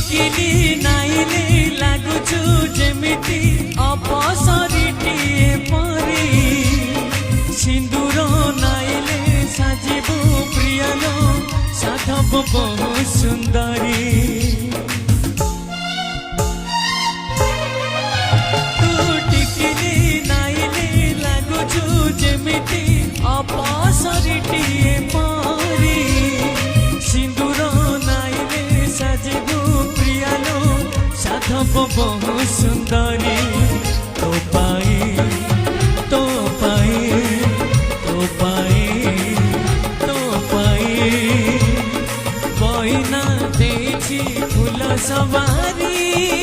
ଟିକିଲି ନାଇଲେ ଲାଗୁଛୁ ଯେମିତି ଅପସରିଟିଏ ପରି ସିନ୍ଦୁର ନାଇଲେ ସାଜିବୁ ପ୍ରିୟଲୋ ସାଧବ ବହୁ ସୁନ୍ଦରୀ ତୁ ଟିକିଲି ନାଇଲେ ଲାଗୁଛୁ ଯେମିତି ଅପସରିଟିଏ ପରି ସିନ୍ଦୁର ନାଇଲେ ସାଜିବୁ ପ୍ରିୟଲୋ ସାଧବ ବହୁ ସୁନ୍ଦରୀ ତୋ ପାଇଁ ତୋ ପାଇଁ ତୋ ପାଇଁ ତୋ ପାଇଁ ବଇନା ଦେଇଛି ଫୁଲ ସବାରୀ